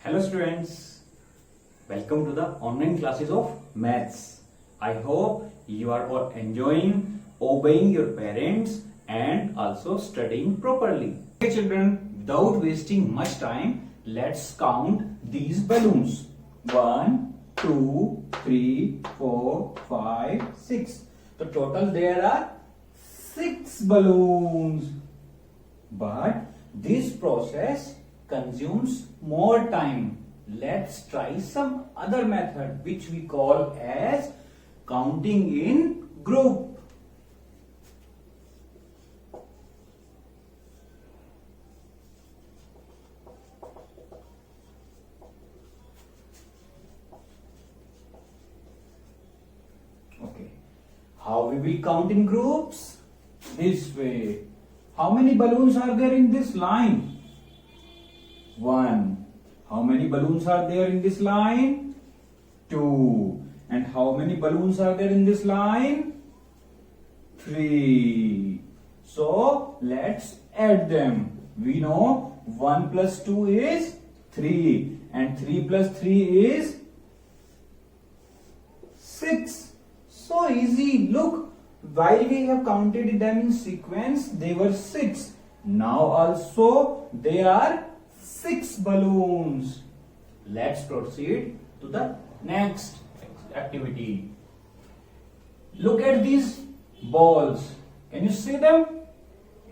Hello students, welcome to the online classes of maths. I hope you are all enjoying, obeying your parents and also studying properly. Okay children, without wasting much time, let's count these balloons. 1, 2, 3, 4, 5, 6. So total there are 6 balloons. But this process consumes more time. Let's try some other method which we call as counting in group. Okay. How we will count in groups? This way. How many balloons are there in this line? 1. How many balloons are there in this line? 2. And how many balloons are there in this line? 3. So let's add them. We know 1 plus 2 is 3 and 3 plus 3 is 6. So easy. Look, while we have counted them in sequence, they were 6. Now also they are 6 balloons. Let's proceed to the next activity. Look at these balls. Can you see them?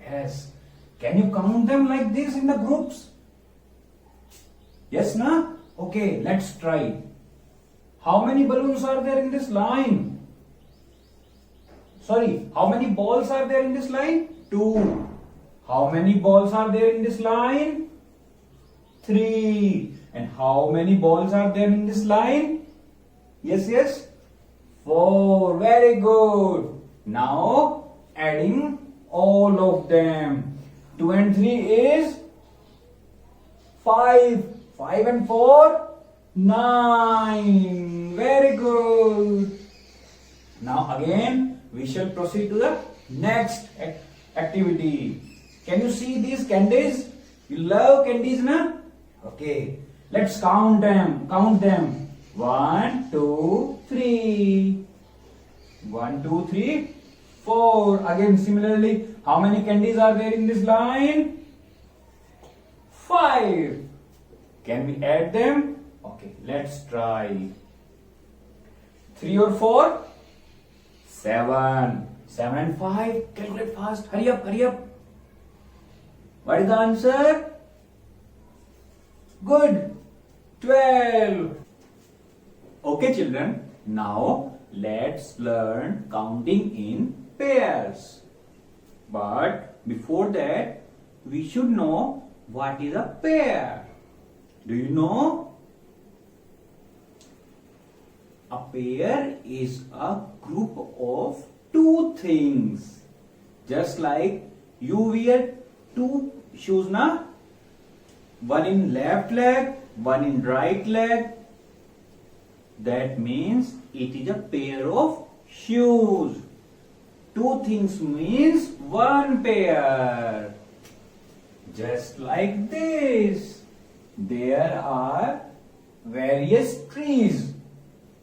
Yes. Can you count them like this in the groups? Yes, na? Okay, let's try. How many balloons are there in this line? Sorry, how many balls are there in this line? 2. How many balls are there in this line? 3. And how many balls are there in this line? Yes. 4. Very good. Now adding all of them. 2 and 3 is 5. 5 and 4, 9. Very good. Now again we shall proceed to the next activity. Can you see these candies? You love candies, na? Okay. Let's count them. 1, 2, 3. 1, 2, 3, 4. Again similarly, how many candies are there in this line? 5. Can we add them? Okay, let's try. 3 or 4? 7. 7 and 5. Calculate fast. Hurry up. What is the answer? Good. 12. Okay children, now let's learn counting in pairs. But before that, we should know what is a pair. Do you know? A pair is a group of two things. Just like you wear two shoes, na? One in left leg, one in right leg. That means it is a pair of shoes. Two things means one pair. Just like this. There are various trees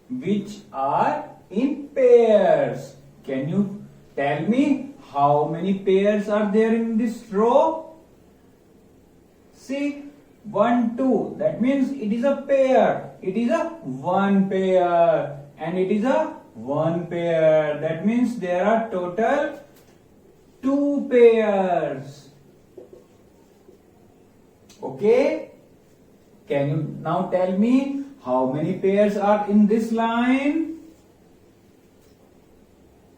which are in pairs. Can you tell me how many pairs are there in this row? See, 1, 2. That means it is a pair. It is a one pair. And it is a one pair. That means there are total 2 pairs. Okay? Can you now tell me how many pairs are in this line?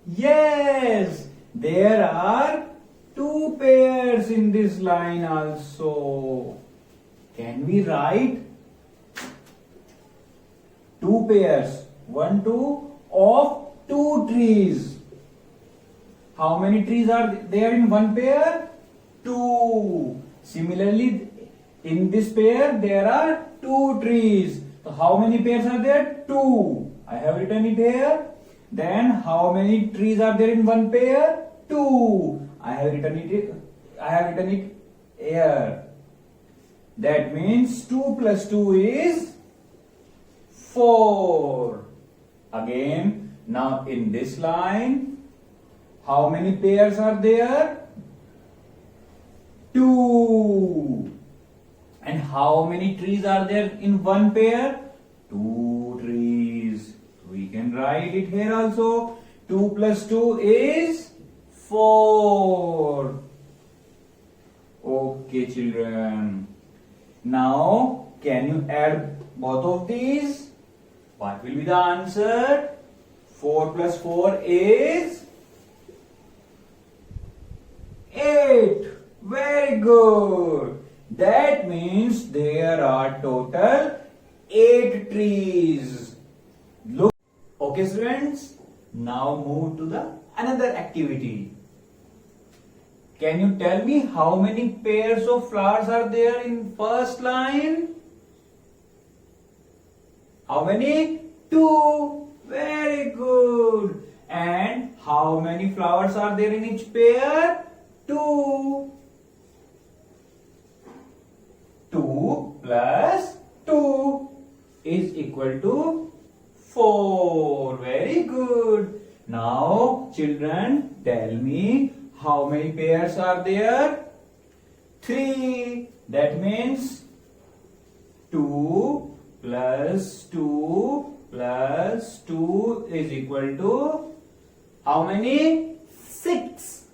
Yes, there are 2 pairs in this line also. Can we write 2 pairs? 1, 2 of 2 trees. How many trees are there in one pair? 2. Similarly, in this pair there are 2 trees. So how many pairs are there? 2. I have written it here. Then how many trees are there in one pair? 2. I have written it here. That means 2 plus 2 is 4. Again, now in this line, how many pairs are there? 2. And how many trees are there in one pair? 2 trees. We can write it here also. 2 plus 2 is 4. Okay, children. Now, can you add both of these? What will be the answer? 4 plus 4 is 8. Very good. That means there are total 8 trees. Look. Okay, students. Now move to the another activity. Can you tell me how many pairs of flowers are there in first line? How many? 2. Very good. And how many flowers are there in each pair? 2. 2 plus 2 is equal to 4. Very good. Now, children, tell me how many pairs are there? 3. That means 2 plus 2 plus 2 is equal to how many? 6.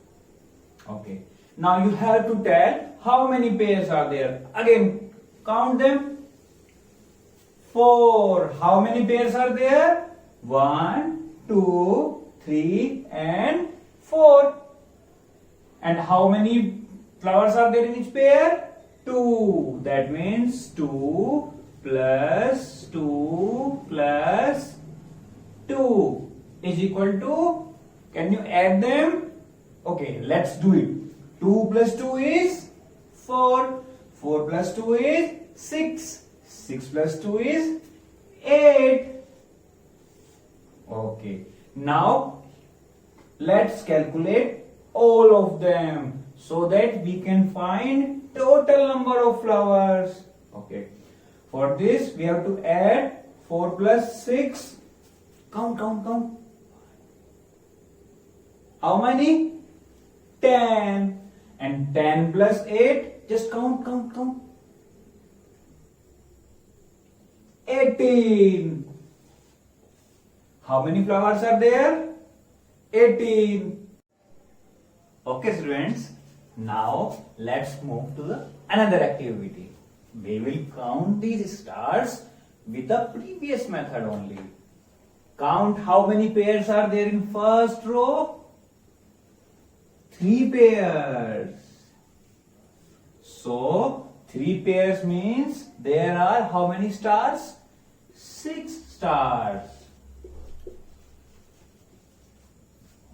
Okay. Now you have to tell how many pairs are there. Again, count them. 4. How many pairs are there? 1, 2, 3 and 4. And how many flowers are there in each pair? 2. That means 2 plus 2 plus 2 is equal to, can you add them? Okay, let's do it. 2 plus 2 is 4. 4 plus 2 is 6. 6 plus 2 is 8. Okay. Now, let's calculate all of them so that we can find total number of flowers. Okay. For this, we have to add 4 plus 6. Count. How many? 10. And 10 plus 8, just count. 18. How many flowers are there? 18. Okay, students. Now, let's move to the another activity. We will count these stars with the previous method only. Count how many pairs are there in first row? 3 pairs. So, 3 pairs means there are how many stars? 6 stars.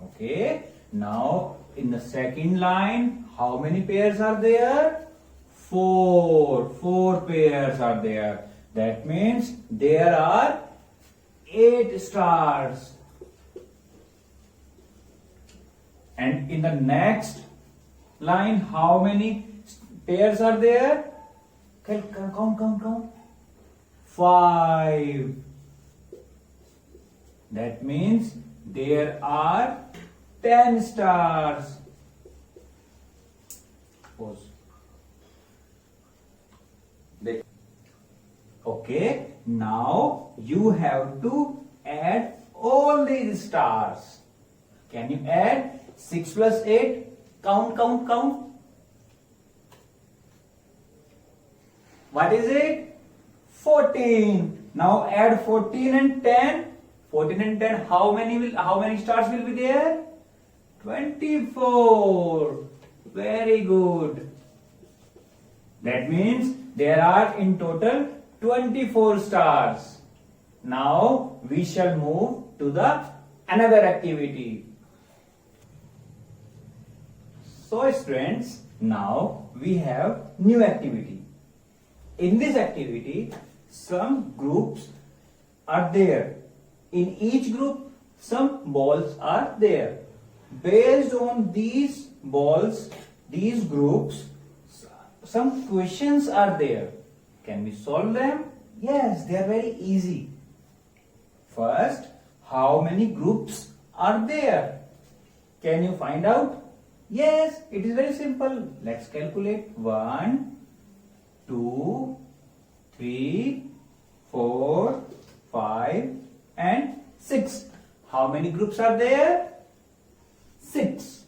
Okay. Now, in the second line, how many pairs are there? 4. 4 pairs are there. That means there are 8 stars. And in the next line, how many pairs are there? Count. 5. That means there are 10 stars. Pause. Okay, now you have to add all these stars. Can you add 6 plus 8? Count. What is it? 14. Now add 14 and 10. 14 and 10, how many stars will be there? 24. Very good. That means there are in total 24 stars. Now we shall move to the another activity. So students, now we have new activity. In this activity, some groups are there. In each group, some balls are there. Based on these balls, these groups, some questions are there. Can we solve them? Yes, they are very easy. First, how many groups are there? Can you find out? Yes, it is very simple. Let's calculate. 1, 2, 3, 4, 5 and 6. How many groups are there? 6.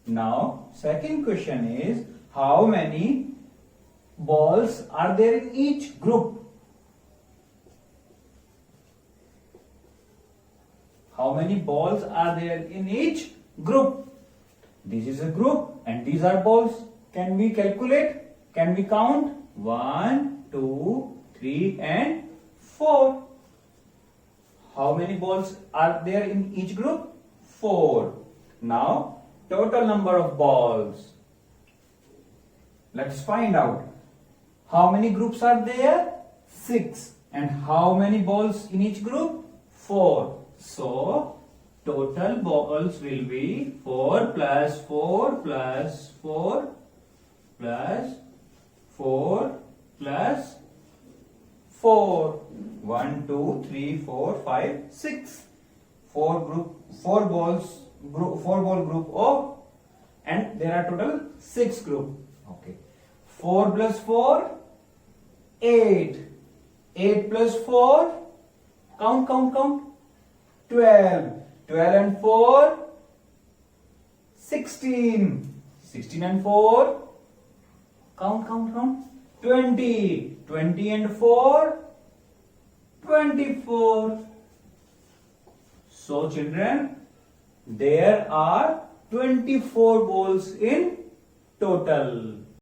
Now, second question is, how many balls are there in each group? How many balls are there in each group? This is a group and these are balls. Can we calculate? Can we count? 1, 2, 3 and 4. How many balls are there in each group? 4. Now, total number of balls. Let's find out. How many groups are there? 6. And how many balls in each group? 4. So, total balls will be 4 plus 4 plus 4 plus 4 plus 4. 1, 2, 3, 4, 5, 6. 4 ball group O, and there are total 6 group. Okay. 4 plus 4, 8. 8 plus 4, count. 12. 12 and 4, 16. 16 and 4, count. 20. 20 and 4, 24. So children, there are 24 balls in total.